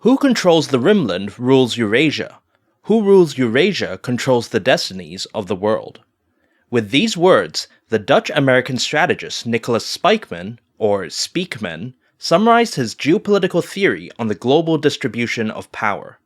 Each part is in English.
Who controls the Rimland rules Eurasia. Who rules Eurasia controls the destinies of the world. With these words, the Dutch-American strategist Nicholas Spykman, or Spykman, summarized his geopolitical theory on the global distribution of power.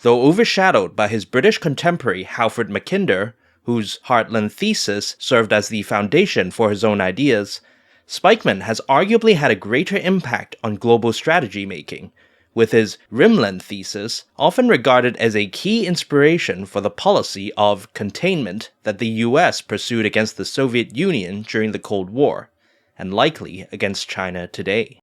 Though overshadowed by his British contemporary Halford Mackinder, whose Heartland Thesis served as the foundation for his own ideas, Spykman has arguably had a greater impact on global strategy making, with his Rimland Thesis often regarded as a key inspiration for the policy of containment that the US pursued against the Soviet Union during the Cold War, and likely against China today.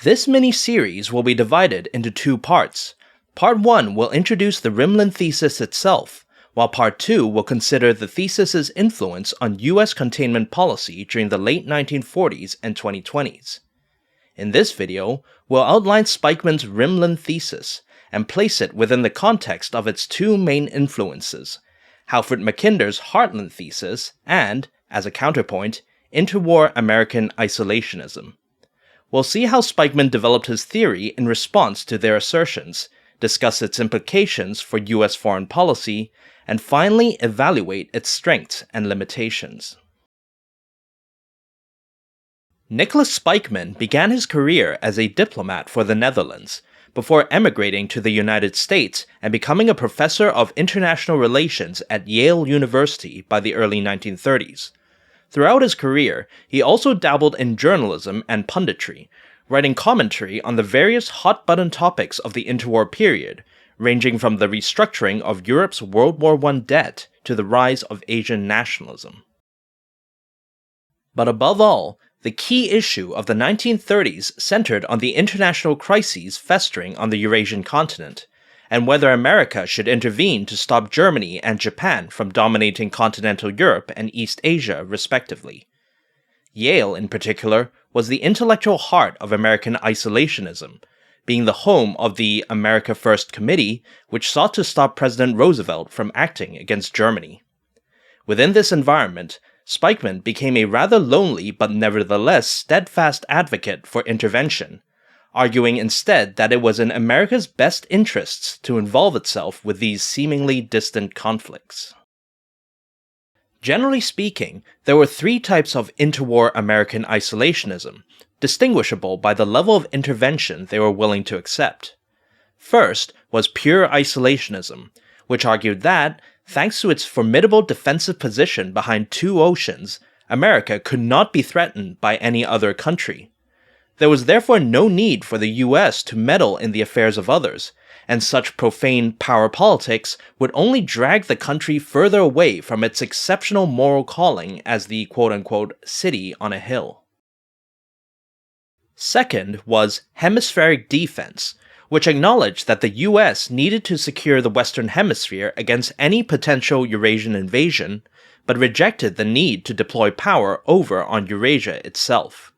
This mini-series will be divided into two parts. Part 1 will introduce the Rimland Thesis itself, while Part 2 will consider the thesis's influence on US containment policy during the late 1940s and 2020s. In this video, we'll outline Spykman's Rimland Thesis and place it within the context of its two main influences, Halford Mackinder's Heartland Thesis and, as a counterpoint, interwar American isolationism. We'll see how Spykman developed his theory in response to their assertions, discuss its implications for US foreign policy, and finally evaluate its strengths and limitations. Nicholas Spykman began his career as a diplomat for the Netherlands, before emigrating to the United States and becoming a professor of international relations at Yale University by the early 1930s. Throughout his career, he also dabbled in journalism and punditry, writing commentary on the various hot-button topics of the interwar period, ranging from the restructuring of Europe's World War I debt to the rise of Asian nationalism. But above all, the key issue of the 1930s centered on the international crises festering on the Eurasian continent, and whether America should intervene to stop Germany and Japan from dominating continental Europe and East Asia, respectively. Yale, in particular, was the intellectual heart of American isolationism, being the home of the America First Committee, which sought to stop President Roosevelt from acting against Germany. Within this environment, Spykman became a rather lonely but nevertheless steadfast advocate for intervention, arguing instead that it was in America's best interests to involve itself with these seemingly distant conflicts. Generally speaking, there were three types of interwar American isolationism, distinguishable by the level of intervention they were willing to accept. First was pure isolationism, which argued that, thanks to its formidable defensive position behind two oceans, America could not be threatened by any other country. There was therefore no need for the US to meddle in the affairs of others, and such profane power politics would only drag the country further away from its exceptional moral calling as the quote-unquote city on a hill. Second was hemispheric defense, which acknowledged that the US needed to secure the Western Hemisphere against any potential Eurasian invasion, but rejected the need to deploy power over on Eurasia itself.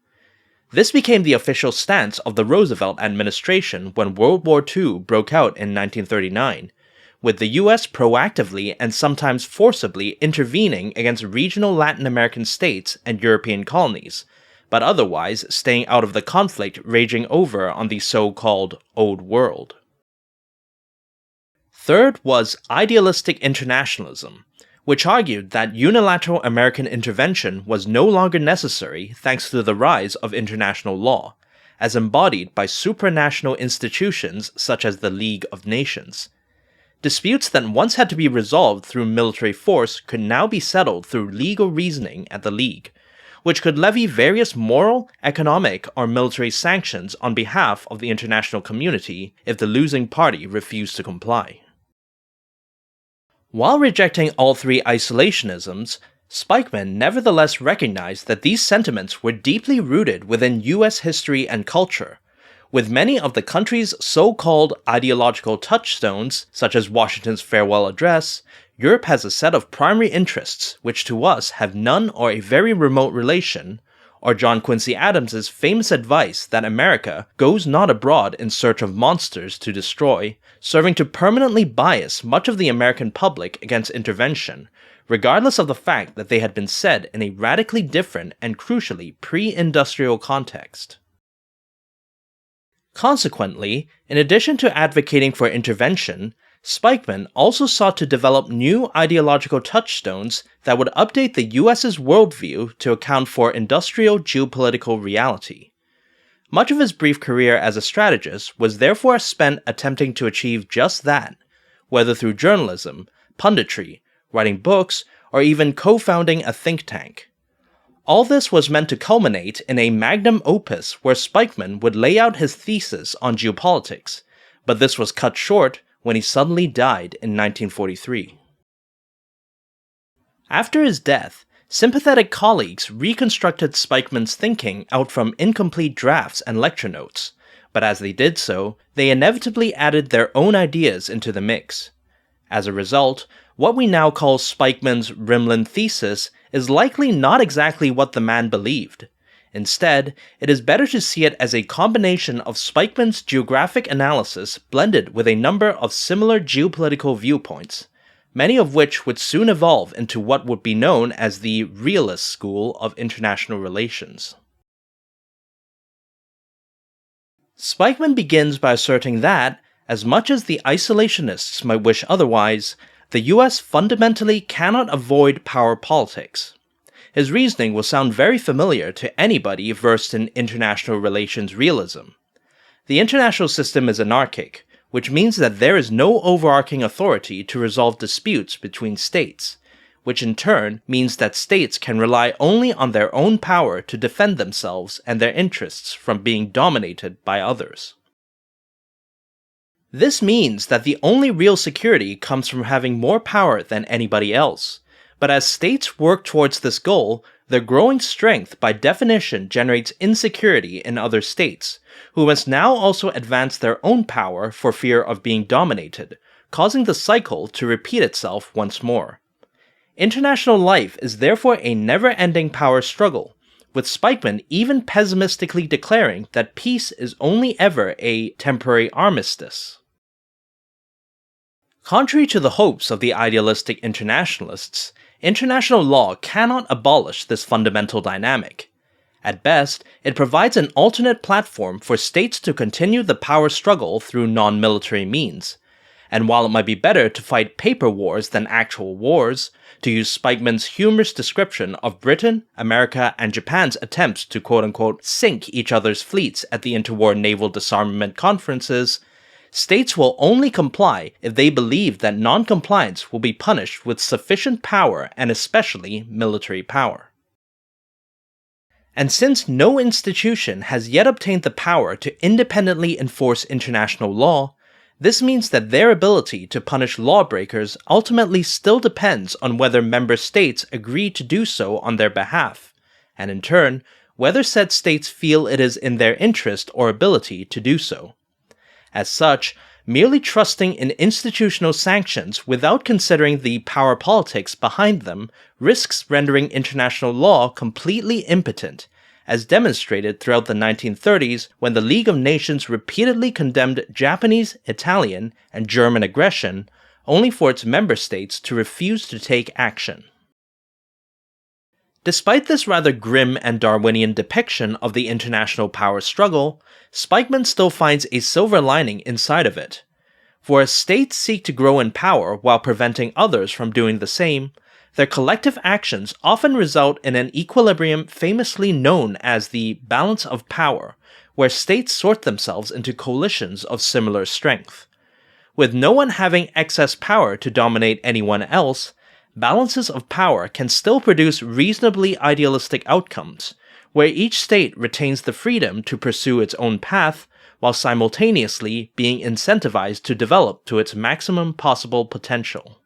This became the official stance of the Roosevelt administration when World War II broke out in 1939, with the US proactively and sometimes forcibly intervening against regional Latin American states and European colonies, but otherwise staying out of the conflict raging over on the so-called Old World. Third was idealistic internationalism, which argued that unilateral American intervention was no longer necessary thanks to the rise of international law, as embodied by supranational institutions such as the League of Nations. Disputes that once had to be resolved through military force could now be settled through legal reasoning at the League, which could levy various moral, economic, or military sanctions on behalf of the international community if the losing party refused to comply. While rejecting all three isolationisms, Spykman nevertheless recognized that these sentiments were deeply rooted within US history and culture, with many of the country's so-called ideological touchstones, such as Washington's farewell address. Europe has a set of primary interests which to us have none or a very remote relation, or John Quincy Adams's famous advice that America goes not abroad in search of monsters to destroy, serving to permanently bias much of the American public against intervention, regardless of the fact that they had been said in a radically different and crucially pre-industrial context. Consequently, in addition to advocating for intervention, Spykman also sought to develop new ideological touchstones that would update the US's worldview to account for industrial geopolitical reality. Much of his brief career as a strategist was therefore spent attempting to achieve just that, whether through journalism, punditry, writing books, or even co-founding a think tank. All this was meant to culminate in a magnum opus where Spykman would lay out his thesis on geopolitics, but this was cut short when he suddenly died in 1943. After his death, sympathetic colleagues reconstructed Spykman's thinking out from incomplete drafts and lecture notes, but as they did so, they inevitably added their own ideas into the mix. As a result, what we now call Spykman's Rimland Thesis is likely not exactly what the man believed. Instead, it is better to see it as a combination of Spykman's geographic analysis blended with a number of similar geopolitical viewpoints, many of which would soon evolve into what would be known as the realist school of international relations. Spykman begins by asserting that, as much as the isolationists might wish otherwise, the US fundamentally cannot avoid power politics. His reasoning will sound very familiar to anybody versed in international relations realism. The international system is anarchic, which means that there is no overarching authority to resolve disputes between states, which in turn means that states can rely only on their own power to defend themselves and their interests from being dominated by others. This means that the only real security comes from having more power than anybody else, but as states work towards this goal, their growing strength by definition generates insecurity in other states, who must now also advance their own power for fear of being dominated, causing the cycle to repeat itself once more. International life is therefore a never-ending power struggle, with Spykman even pessimistically declaring that peace is only ever a temporary armistice. Contrary to the hopes of the idealistic internationalists, international law cannot abolish this fundamental dynamic. At best, it provides an alternate platform for states to continue the power struggle through non-military means. And while it might be better to fight paper wars than actual wars, to use Spykman's humorous description of Britain, America, and Japan's attempts to quote-unquote sink each other's fleets at the interwar naval disarmament conferences, states will only comply if they believe that non-compliance will be punished with sufficient power and especially military power. And since no institution has yet obtained the power to independently enforce international law, this means that their ability to punish lawbreakers ultimately still depends on whether member states agree to do so on their behalf, and in turn, whether said states feel it is in their interest or ability to do so. As such, merely trusting in institutional sanctions without considering the power politics behind them risks rendering international law completely impotent, as demonstrated throughout the 1930s when the League of Nations repeatedly condemned Japanese, Italian, and German aggression, only for its member states to refuse to take action. Despite this rather grim and Darwinian depiction of the international power struggle, Spykman still finds a silver lining inside of it. For as states seek to grow in power while preventing others from doing the same, their collective actions often result in an equilibrium famously known as the balance of power, where states sort themselves into coalitions of similar strength. With no one having excess power to dominate anyone else, balances of power can still produce reasonably idealistic outcomes, where each state retains the freedom to pursue its own path, while simultaneously being incentivized to develop to its maximum possible potential.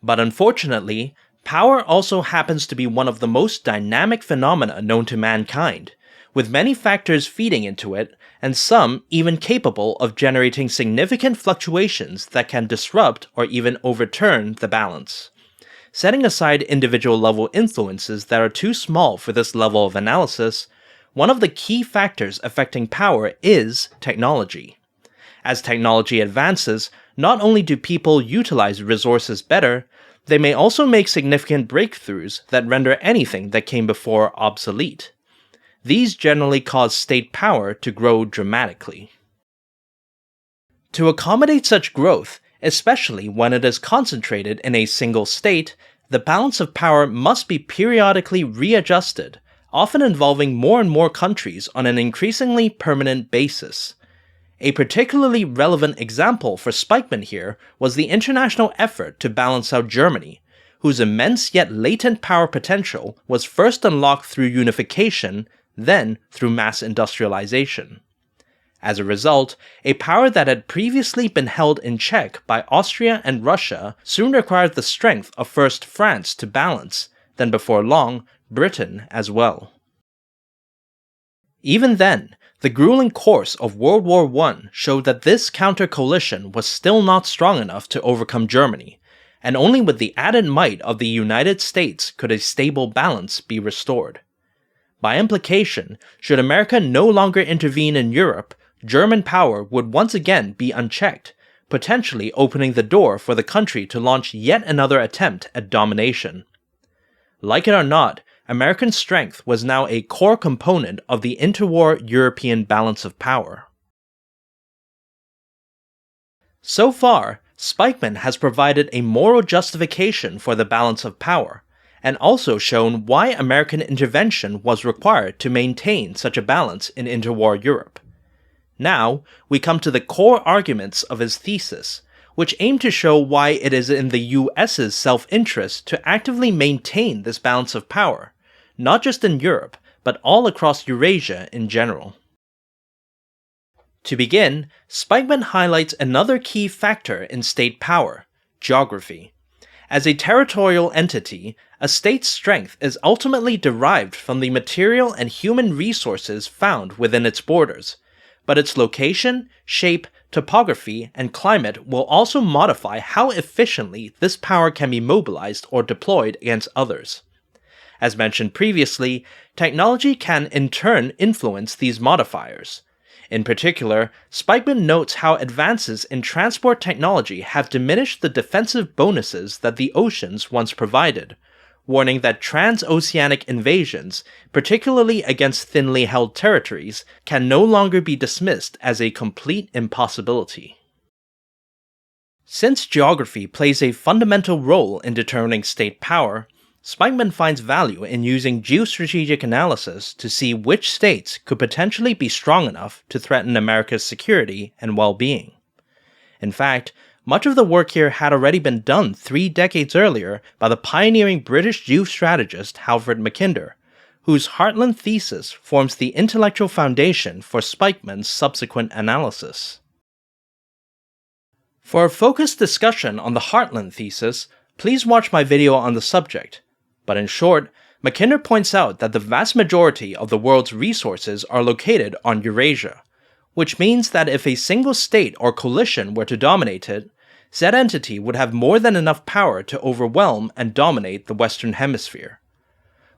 But unfortunately, power also happens to be one of the most dynamic phenomena known to mankind, with many factors feeding into it, and some even capable of generating significant fluctuations that can disrupt or even overturn the balance. Setting aside individual-level influences that are too small for this level of analysis, one of the key factors affecting power is technology. As technology advances, not only do people utilize resources better, they may also make significant breakthroughs that render anything that came before obsolete. these generally cause state power to grow dramatically. To accommodate such growth, especially when it is concentrated in a single state, the balance of power must be periodically readjusted, often involving more and more countries on an increasingly permanent basis. A particularly relevant example for Spykman here was the international effort to balance out Germany, whose immense yet latent power potential was first unlocked through unification, then through mass industrialization. As a result, a power that had previously been held in check by Austria and Russia soon required the strength of first France to balance, then before long, Britain as well. Even then, the grueling course of World War I showed that this counter-coalition was still not strong enough to overcome Germany, and only with the added might of the United States could a stable balance be restored. By implication, should America no longer intervene in Europe, German power would once again be unchecked, potentially opening the door for the country to launch yet another attempt at domination. Like it or not, American strength was now a core component of the interwar European balance of power. So far, Spykman has provided a moral justification for the balance of power, and also shown why American intervention was required to maintain such a balance in interwar Europe. Now, we come to the core arguments of his thesis, which aim to show why it is in the US's self-interest to actively maintain this balance of power, not just in Europe, but all across Eurasia in general. To begin, Spykman highlights another key factor in state power: geography. As a territorial entity, a state's strength is ultimately derived from the material and human resources found within its borders, but its location, shape, topography, and climate will also modify how efficiently this power can be mobilized or deployed against others. As mentioned previously, technology can in turn influence these modifiers. In particular, Spykman notes how advances in transport technology have diminished the defensive bonuses that the oceans once provided, warning that transoceanic invasions, particularly against thinly held territories, can no longer be dismissed as a complete impossibility. Since geography plays a fundamental role in determining state power, Spykman finds value in using geostrategic analysis to see which states could potentially be strong enough to threaten America's security and well-being. In fact, much of the work here had already been done 3 decades earlier by the pioneering British geostrategist Mackinder, whose Heartland Thesis forms the intellectual foundation for Spykman's subsequent analysis. For a focused discussion on the Heartland Thesis, please watch my video on the subject. But in short, Mackinder points out that the vast majority of the world's resources are located on Eurasia, which means that if a single state or coalition were to dominate it, said entity would have more than enough power to overwhelm and dominate the Western Hemisphere.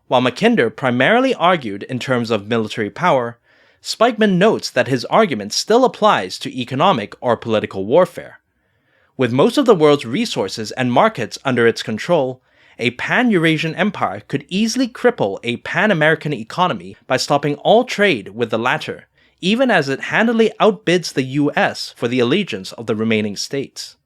While Mackinder primarily argued in terms of military power, Spykman notes that his argument still applies to economic or political warfare. With most of the world's resources and markets under its control, a pan-Eurasian empire could easily cripple a pan-American economy by stopping all trade with the latter, even as it handily outbids the US for the allegiance of the remaining states.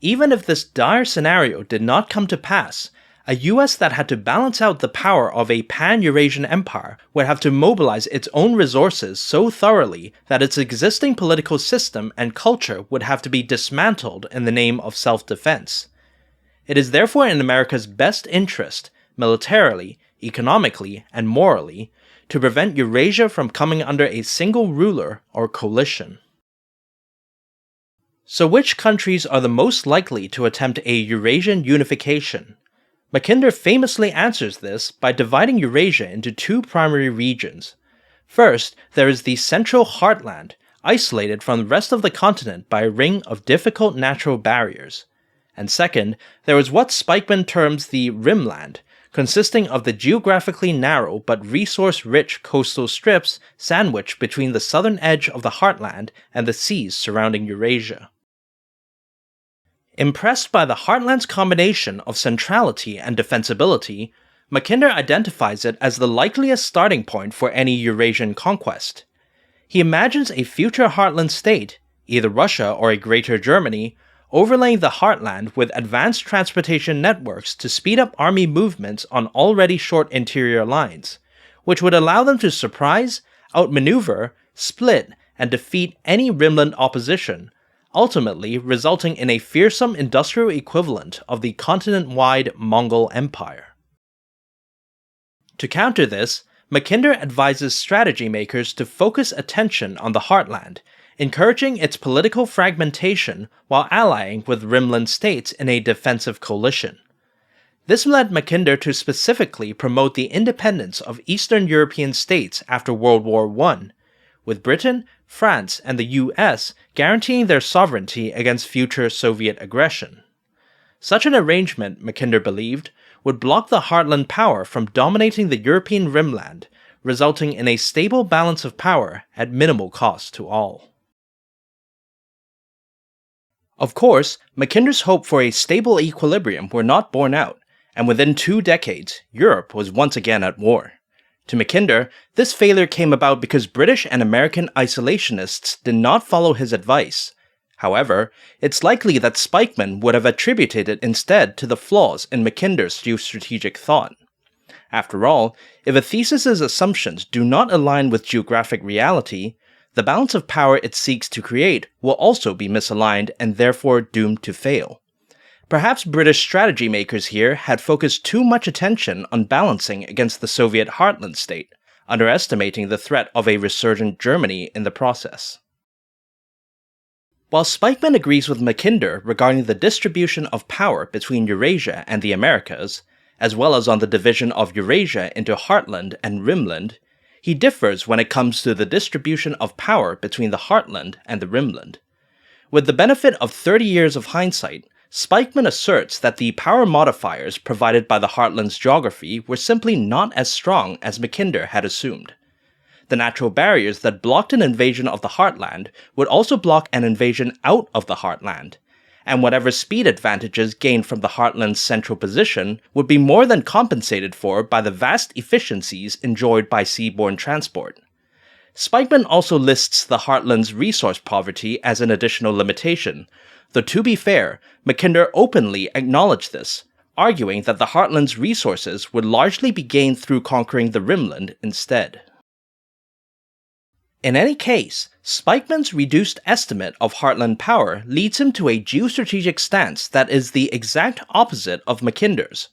Even if this dire scenario did not come to pass, a US that had to balance out the power of a pan-Eurasian empire would have to mobilize its own resources so thoroughly that its existing political system and culture would have to be dismantled in the name of self-defense. It is therefore in America's best interest, militarily, economically, and morally, to prevent Eurasia from coming under a single ruler or coalition. So which countries are the most likely to attempt a Eurasian unification? Mackinder famously answers this by dividing Eurasia into 2 primary regions. First, there is the central Heartland, isolated from the rest of the continent by a ring of difficult natural barriers. And second, there is what Spykman terms the Rimland, consisting of the geographically narrow but resource-rich coastal strips sandwiched between the southern edge of the Heartland and the seas surrounding Eurasia. Impressed by the Heartland's combination of centrality and defensibility, Mackinder identifies it as the likeliest starting point for any Eurasian conquest. He imagines a future Heartland state, either Russia or a Greater Germany, overlaying the Heartland with advanced transportation networks to speed up army movements on already short interior lines, which would allow them to surprise, outmaneuver, split, and defeat any Rimland opposition, ultimately resulting in a fearsome industrial equivalent of the continent-wide Mongol Empire. To counter this, Mackinder advises strategy makers to focus attention on the Heartland, encouraging its political fragmentation while allying with Rimland states in a defensive coalition. This led Mackinder to specifically promote the independence of Eastern European states after World War I, with Britain, France, and the US guaranteeing their sovereignty against future Soviet aggression. Such an arrangement, Mackinder believed, would block the Heartland power from dominating the European Rimland, resulting in a stable balance of power at minimal cost to all. Of course, Mackinder's hope for a stable equilibrium were not borne out, and within 2 decades, Europe was once again at war. To Mackinder, this failure came about because British and American isolationists did not follow his advice. However, it's likely that Spykman would have attributed it instead to the flaws in Mackinder's geostrategic thought. After all, if a thesis's assumptions do not align with geographic reality, the balance of power it seeks to create will also be misaligned and therefore doomed to fail. Perhaps British strategy makers here had focused too much attention on balancing against the Soviet Heartland state, underestimating the threat of a resurgent Germany in the process. While Spykman agrees with Mackinder regarding the distribution of power between Eurasia and the Americas, as well as on the division of Eurasia into Heartland and Rimland, he differs when it comes to the distribution of power between the Heartland and the Rimland. With the benefit of 30 years of hindsight, Spykman asserts that the power modifiers provided by the Heartland's geography were simply not as strong as Mackinder had assumed. The natural barriers that blocked an invasion of the Heartland would also block an invasion out of the Heartland, and whatever speed advantages gained from the Heartland's central position would be more than compensated for by the vast efficiencies enjoyed by seaborne transport. Spykman also lists the Heartland's resource poverty as an additional limitation, though to be fair, Mackinder openly acknowledged this, arguing that the Heartland's resources would largely be gained through conquering the Rimland instead. In any case, Spykman's reduced estimate of Heartland power leads him to a geostrategic stance that is the exact opposite of Mackinder's.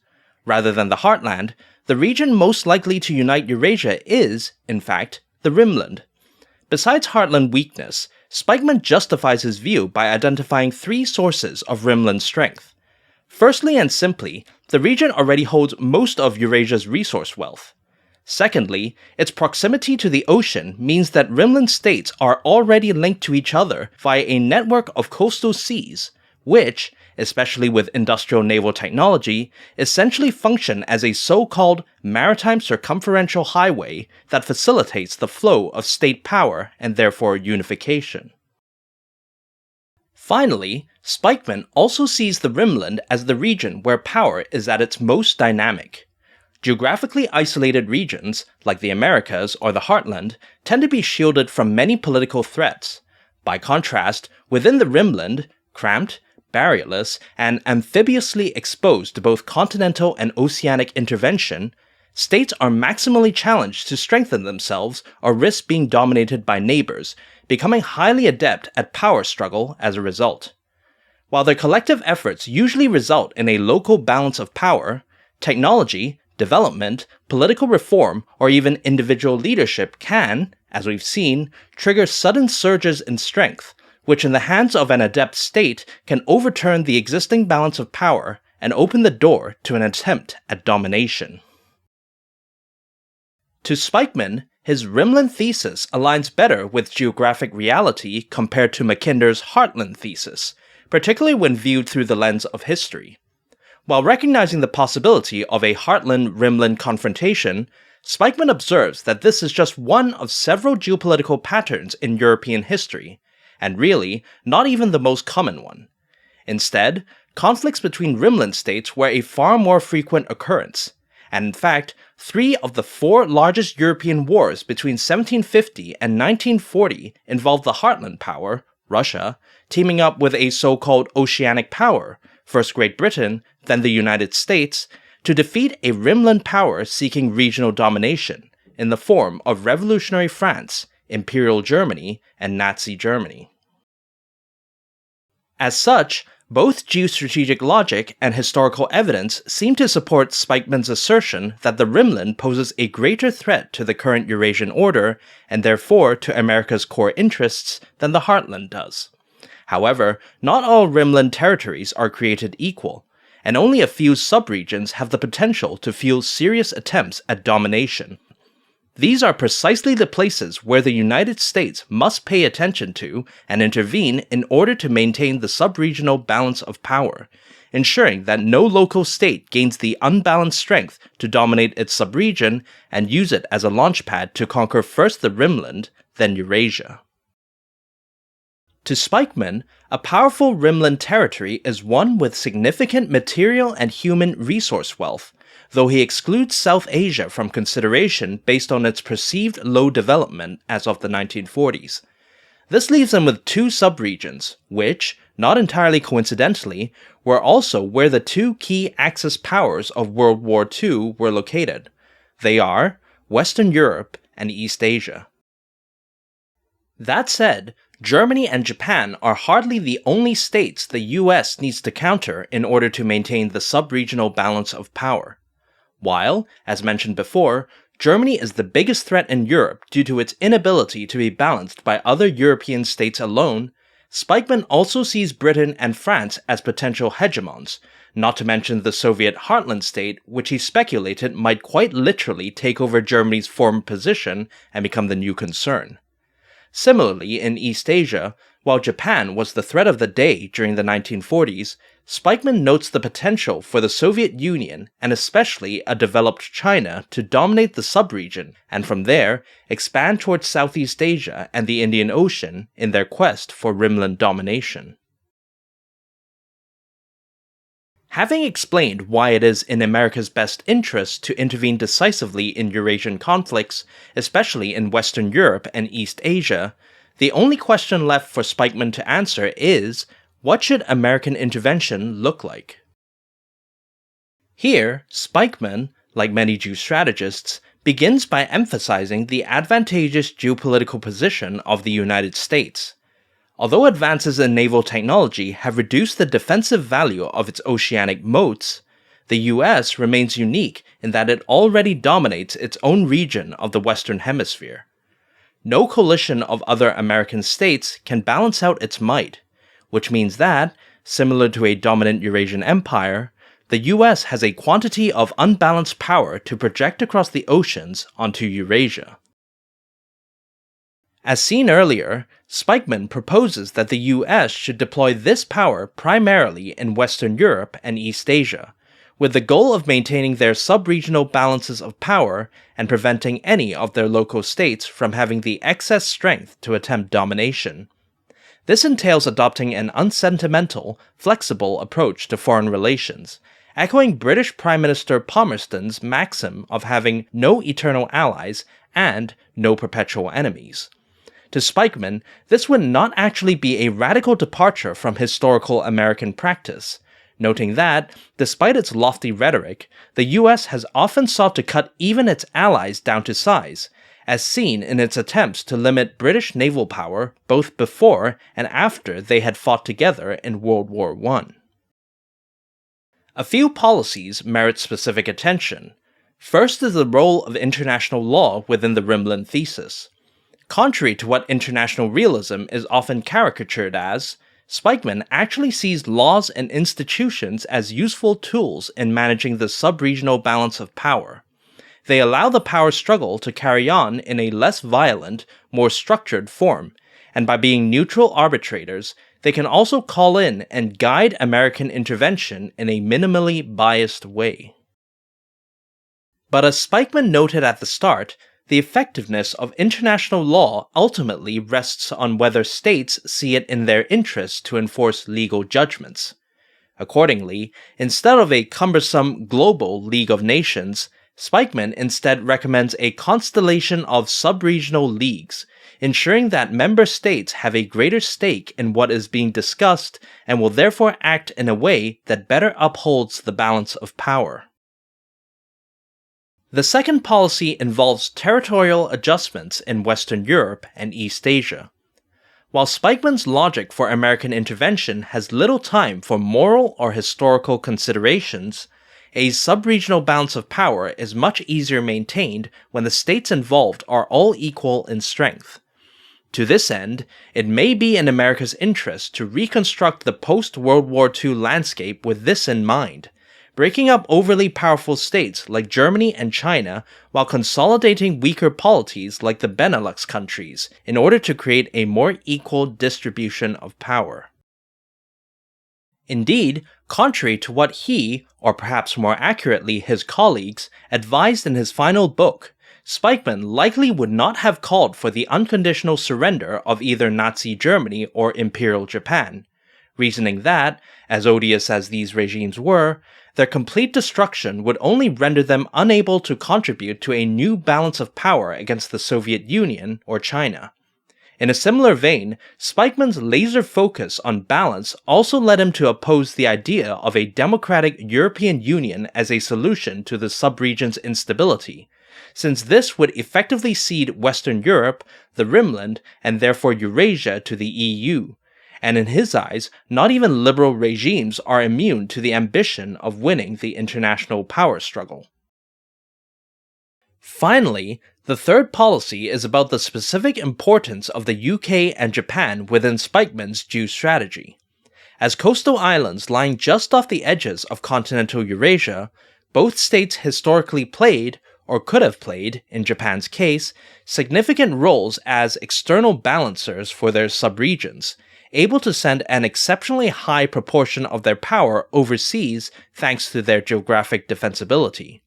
Rather than the Heartland, the region most likely to unite Eurasia is, in fact, the Rimland. Besides Heartland weakness, Spykman justifies his view by identifying 3 sources of Rimland's strength. Firstly and simply, the region already holds most of Eurasia's resource wealth. Secondly, its proximity to the ocean means that Rimland states are already linked to each other via a network of coastal seas, which, especially with industrial naval technology, essentially function as a so-called maritime circumferential highway that facilitates the flow of state power and therefore unification. Finally, Spykman also sees the Rimland as the region where power is at its most dynamic. Geographically isolated regions, like the Americas or the Heartland, tend to be shielded from many political threats. By contrast, within the Rimland, cramped, barrierless, and amphibiously exposed to both continental and oceanic intervention, states are maximally challenged to strengthen themselves or risk being dominated by neighbors, becoming highly adept at power struggle as a result. While their collective efforts usually result in a local balance of power, technology, development, political reform, or even individual leadership can, as we've seen, trigger sudden surges in strength, which in the hands of an adept state can overturn the existing balance of power and open the door to an attempt at domination. To Spykman, his Rimland Thesis aligns better with geographic reality compared to Mackinder's Heartland Thesis, particularly when viewed through the lens of history. While recognizing the possibility of a Heartland-Rimland confrontation, Spykman observes that this is just one of several geopolitical patterns in European history, and really, not even the most common one. Instead, conflicts between Rimland states were a far more frequent occurrence, and in fact, 3 of the 4 largest European wars between 1750 and 1940 involved the Heartland power, Russia, teaming up with a so-called oceanic power, first Great Britain, then the United States, to defeat a Rimland power seeking regional domination, in the form of revolutionary France, Imperial Germany, and Nazi Germany. As such, both geostrategic logic and historical evidence seem to support Spykman's assertion that the Rimland poses a greater threat to the current Eurasian order, and therefore to America's core interests, than the Heartland does. However, not all Rimland territories are created equal, and only a few subregions have the potential to fuel serious attempts at domination. These are precisely the places where the United States must pay attention to and intervene in order to maintain the subregional balance of power, ensuring that no local state gains the unbalanced strength to dominate its subregion and use it as a launchpad to conquer first the Rimland, then Eurasia. To Spykman, a powerful Rimland territory is one with significant material and human resource wealth, though he excludes South Asia from consideration based on its perceived low development as of the 1940s. This leaves him with 2 subregions, which, not entirely coincidentally, were also where the 2 key Axis powers of World War II were located. They are Western Europe and East Asia. That said, Germany and Japan are hardly the only states the US needs to counter in order to maintain the subregional balance of power. While, as mentioned before, Germany is the biggest threat in Europe due to its inability to be balanced by other European states alone, Spykman also sees Britain and France as potential hegemons, not to mention the Soviet Heartland state, which he speculated might quite literally take over Germany's former position and become the new concern. Similarly, in East Asia, while Japan was the threat of the day during the 1940s, Spykman notes the potential for the Soviet Union, and especially a developed China, to dominate the subregion, and from there, expand towards Southeast Asia and the Indian Ocean in their quest for Rimland domination. Having explained why it is in America's best interest to intervene decisively in Eurasian conflicts, especially in Western Europe and East Asia, the only question left for Spykman to answer is, what should American intervention look like? Here, Spykman, like many geostrategists, begins by emphasizing the advantageous geopolitical position of the United States. Although advances in naval technology have reduced the defensive value of its oceanic moats, the US remains unique in that it already dominates its own region of the Western Hemisphere. No coalition of other American states can balance out its might, which means that, similar to a dominant Eurasian empire, the US has a quantity of unbalanced power to project across the oceans onto Eurasia. As seen earlier, Spykman proposes that the US should deploy this power primarily in Western Europe and East Asia, with the goal of maintaining their sub-regional balances of power and preventing any of their local states from having the excess strength to attempt domination. This entails adopting an unsentimental, flexible approach to foreign relations, echoing British Prime Minister Palmerston's maxim of having no eternal allies and no perpetual enemies. To Spykman, this would not actually be a radical departure from historical American practice, noting that, despite its lofty rhetoric, the US has often sought to cut even its allies down to size, as seen in its attempts to limit British naval power both before and after they had fought together in World War I. A few policies merit specific attention. First is the role of international law within the Rimland Thesis. Contrary to what international realism is often caricatured as, Spykman actually sees laws and institutions as useful tools in managing the sub-regional balance of power. They allow the power struggle to carry on in a less violent, more structured form, and by being neutral arbitrators, they can also call in and guide American intervention in a minimally biased way. But as Spykman noted at the start, the effectiveness of international law ultimately rests on whether states see it in their interest to enforce legal judgments. Accordingly, instead of a cumbersome global League of Nations, Spykman instead recommends a constellation of sub-regional leagues, ensuring that member states have a greater stake in what is being discussed and will therefore act in a way that better upholds the balance of power. The second policy involves territorial adjustments in Western Europe and East Asia. While Spykman's logic for American intervention has little time for moral or historical considerations, a sub-regional balance of power is much easier maintained when the states involved are all equal in strength. To this end, it may be in America's interest to reconstruct the post-World War II landscape with this in mind, breaking up overly powerful states like Germany and China while consolidating weaker polities like the Benelux countries in order to create a more equal distribution of power. Indeed, contrary to what he, or perhaps more accurately his colleagues, advised in his final book, Spykman likely would not have called for the unconditional surrender of either Nazi Germany or Imperial Japan, reasoning that, as odious as these regimes were, their complete destruction would only render them unable to contribute to a new balance of power against the Soviet Union or China. In a similar vein, Spykman's laser focus on balance also led him to oppose the idea of a democratic European Union as a solution to the subregion's instability, since this would effectively cede Western Europe, the Rimland, and therefore Eurasia to the EU, and in his eyes, not even liberal regimes are immune to the ambition of winning the international power struggle. Finally, the third policy is about the specific importance of the UK and Japan within Spykman's geostrategy. As coastal islands lying just off the edges of continental Eurasia, both states historically played, or could have played, in Japan's case, significant roles as external balancers for their subregions, able to send an exceptionally high proportion of their power overseas thanks to their geographic defensibility.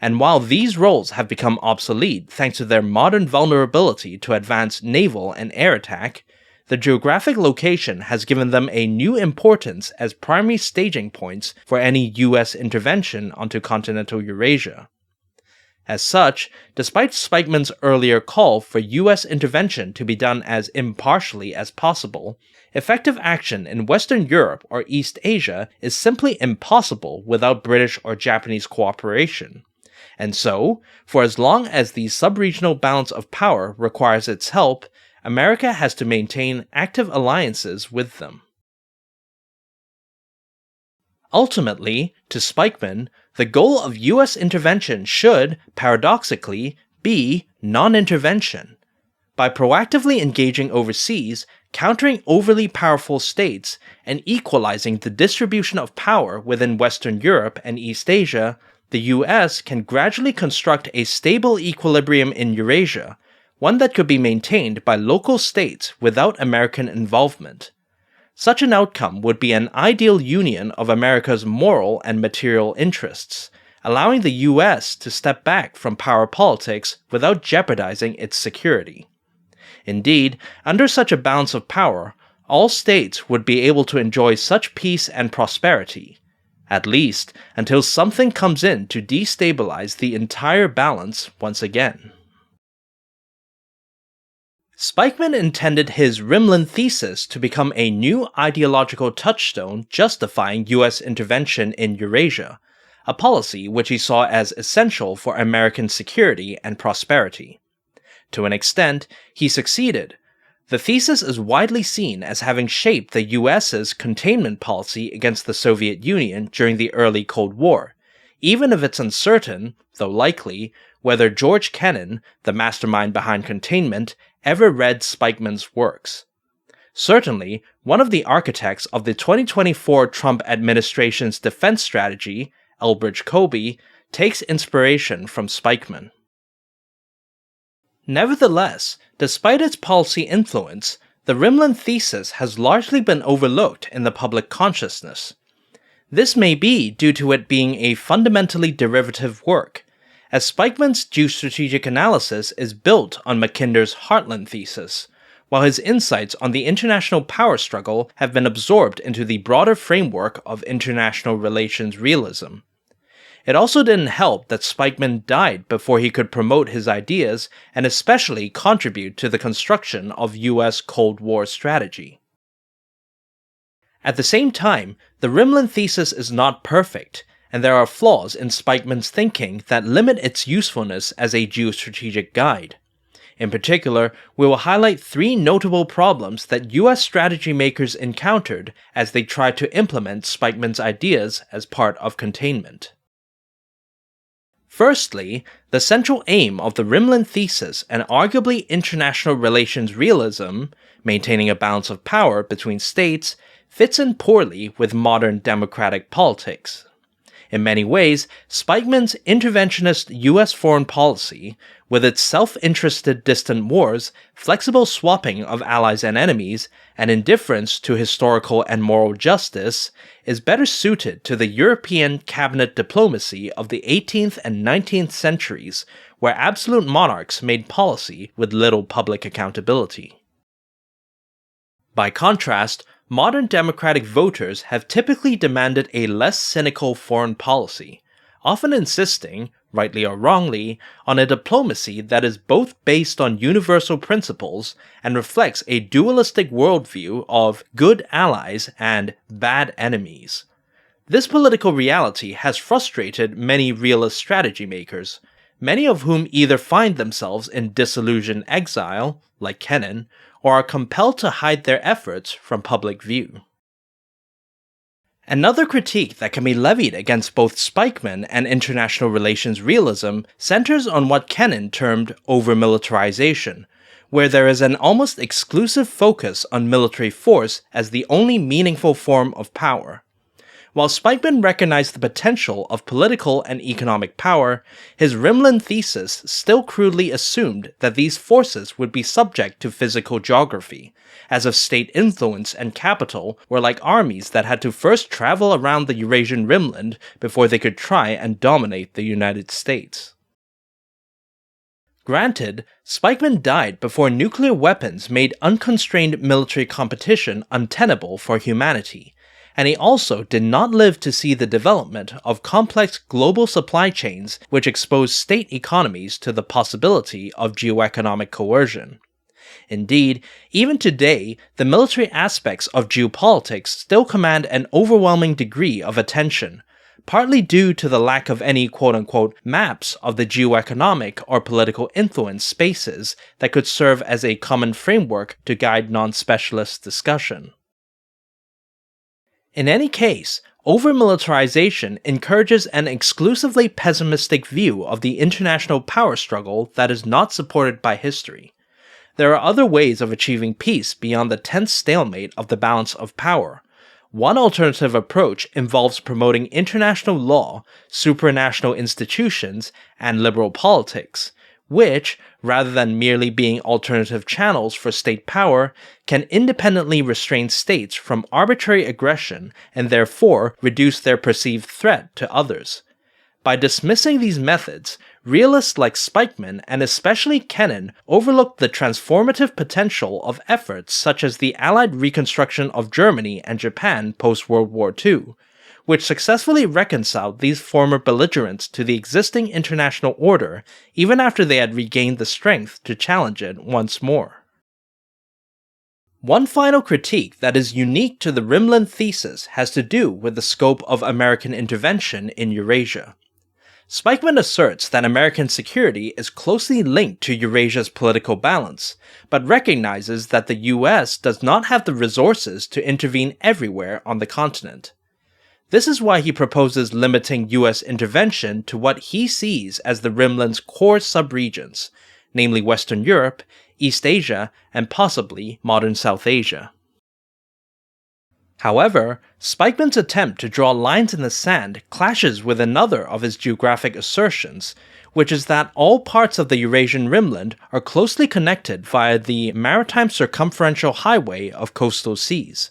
And while these roles have become obsolete thanks to their modern vulnerability to advanced naval and air attack, the geographic location has given them a new importance as primary staging points for any US intervention onto continental Eurasia. As such, despite Spykman's earlier call for US intervention to be done as impartially as possible, effective action in Western Europe or East Asia is simply impossible without British or Japanese cooperation. And so, for as long as the sub-regional balance of power requires its help, America has to maintain active alliances with them. Ultimately, to Spykman, the goal of US intervention should, paradoxically, be non-intervention. By proactively engaging overseas, countering overly powerful states, and equalizing the distribution of power within Western Europe and East Asia, the US can gradually construct a stable equilibrium in Eurasia, one that could be maintained by local states without American involvement. Such an outcome would be an ideal union of America's moral and material interests, allowing the US to step back from power politics without jeopardizing its security. Indeed, under such a balance of power, all states would be able to enjoy such peace and prosperity, at least until something comes in to destabilize the entire balance once again. Spykman intended his Rimland Thesis to become a new ideological touchstone justifying US intervention in Eurasia, a policy which he saw as essential for American security and prosperity. To an extent, he succeeded. The thesis is widely seen as having shaped the US's containment policy against the Soviet Union during the early Cold War, even if it's uncertain, though likely, whether George Kennan, the mastermind behind Containment, ever read Spykman's works. Certainly, one of the architects of the 2024 Trump administration's defense strategy, Elbridge Colby, takes inspiration from Spykman. Nevertheless, despite its policy influence, the Rimland Thesis has largely been overlooked in the public consciousness. This may be due to it being a fundamentally derivative work, as Spykman's geostrategic analysis is built on Mackinder's Heartland Thesis, while his insights on the international power struggle have been absorbed into the broader framework of international relations realism. It also didn't help that Spykman died before he could promote his ideas and especially contribute to the construction of US Cold War strategy. At the same time, the Rimland Thesis is not perfect, and there are flaws in Spykman's thinking that limit its usefulness as a geostrategic guide. In particular, we will highlight 3 notable problems that US strategy makers encountered as they tried to implement Spykman's ideas as part of Containment. Firstly, the central aim of the Rimland Thesis and arguably international relations realism, maintaining a balance of power between states, fits in poorly with modern democratic politics. In many ways, Spykman's interventionist US foreign policy, with its self-interested distant wars, flexible swapping of allies and enemies, and indifference to historical and moral justice, is better suited to the European cabinet diplomacy of the 18th and 19th centuries, where absolute monarchs made policy with little public accountability. By contrast, modern democratic voters have typically demanded a less cynical foreign policy, often insisting, rightly or wrongly, on a diplomacy that is both based on universal principles and reflects a dualistic worldview of good allies and bad enemies. This political reality has frustrated many realist strategy makers, many of whom either find themselves in disillusioned exile, like Kennan, or are compelled to hide their efforts from public view. Another critique that can be levied against both Spykman and international relations realism centers on what Kennan termed over-militarization, where there is an almost exclusive focus on military force as the only meaningful form of power. While Spykman recognized the potential of political and economic power, his Rimland Thesis still crudely assumed that these forces would be subject to physical geography, as if state influence and capital were like armies that had to first travel around the Eurasian Rimland before they could try and dominate the United States. Granted, Spykman died before nuclear weapons made unconstrained military competition untenable for humanity, and he also did not live to see the development of complex global supply chains which exposed state economies to the possibility of geoeconomic coercion. Indeed, even today, the military aspects of geopolitics still command an overwhelming degree of attention, partly due to the lack of any quote-unquote maps of the geoeconomic or political influence spaces that could serve as a common framework to guide non-specialist discussion. In any case, over-militarization encourages an exclusively pessimistic view of the international power struggle that is not supported by history. There are other ways of achieving peace beyond the tense stalemate of the balance of power. One alternative approach involves promoting international law, supranational institutions, and liberal politics, which, rather than merely being alternative channels for state power, can independently restrain states from arbitrary aggression and therefore reduce their perceived threat to others. By dismissing these methods, realists like Spykman and especially Kennan overlooked the transformative potential of efforts such as the Allied reconstruction of Germany and Japan post-World War II, which successfully reconciled these former belligerents to the existing international order even after they had regained the strength to challenge it once more. One final critique that is unique to the Rimland Thesis has to do with the scope of American intervention in Eurasia. Spykman asserts that American security is closely linked to Eurasia's political balance, but recognizes that the US does not have the resources to intervene everywhere on the continent. This is why he proposes limiting US intervention to what he sees as the Rimland's core subregions, namely Western Europe, East Asia, and possibly modern South Asia. However, Spykman's attempt to draw lines in the sand clashes with another of his geographic assertions, which is that all parts of the Eurasian Rimland are closely connected via the maritime circumferential highway of coastal seas.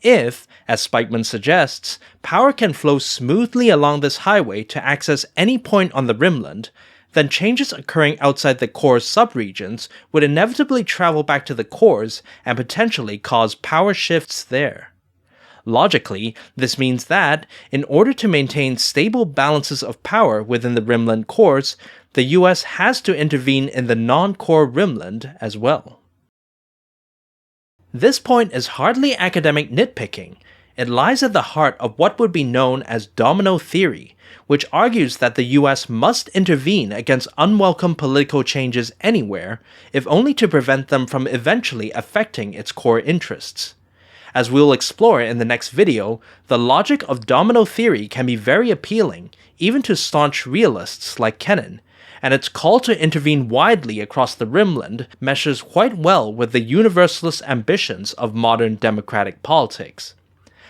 If, as Spykman suggests, power can flow smoothly along this highway to access any point on the Rimland, then changes occurring outside the core's subregions would inevitably travel back to the cores and potentially cause power shifts there. Logically, this means that, in order to maintain stable balances of power within the Rimland cores, the US has to intervene in the non-core Rimland as well. This point is hardly academic nitpicking. It lies at the heart of what would be known as domino theory, which argues that the US must intervene against unwelcome political changes anywhere, if only to prevent them from eventually affecting its core interests. As we'll explore in the next video, the logic of domino theory can be very appealing, even to staunch realists like Kennan, and its call to intervene widely across the Rimland meshes quite well with the universalist ambitions of modern democratic politics.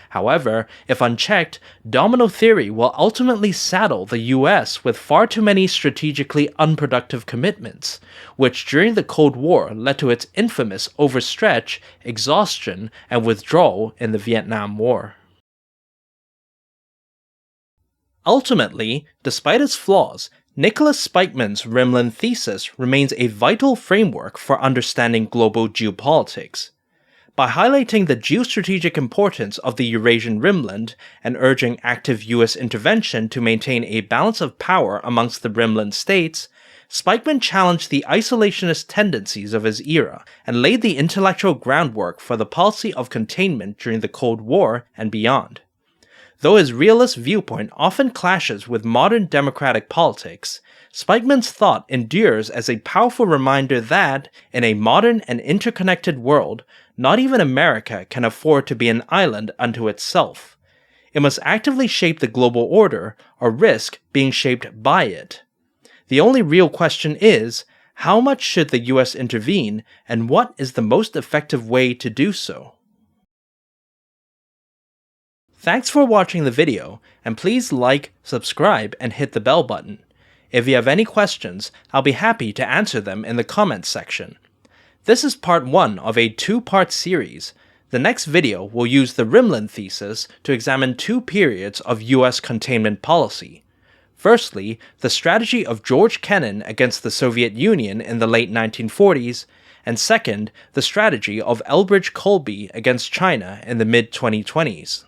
However, if unchecked, domino theory will ultimately saddle the US with far too many strategically unproductive commitments, which during the Cold War led to its infamous overstretch, exhaustion, and withdrawal in the Vietnam War. Ultimately, despite its flaws, Nicholas Spykman's Rimland Thesis remains a vital framework for understanding global geopolitics. By highlighting the geostrategic importance of the Eurasian Rimland and urging active US intervention to maintain a balance of power amongst the Rimland states, Spykman challenged the isolationist tendencies of his era and laid the intellectual groundwork for the policy of containment during the Cold War and beyond. Though his realist viewpoint often clashes with modern democratic politics, Spykman's thought endures as a powerful reminder that, in a modern and interconnected world, not even America can afford to be an island unto itself. It must actively shape the global order, or risk being shaped by it. The only real question is, how much should the US intervene, and what is the most effective way to do so? Thanks for watching the video, and please like, subscribe, and hit the bell button. If you have any questions, I'll be happy to answer them in the comments section. This is part 1 of a 2-part series. The next video will use the Rimland Thesis to examine 2 periods of US containment policy. Firstly, the strategy of George Kennan against the Soviet Union in the late 1940s, and second, the strategy of Elbridge Colby against China in the mid-2020s.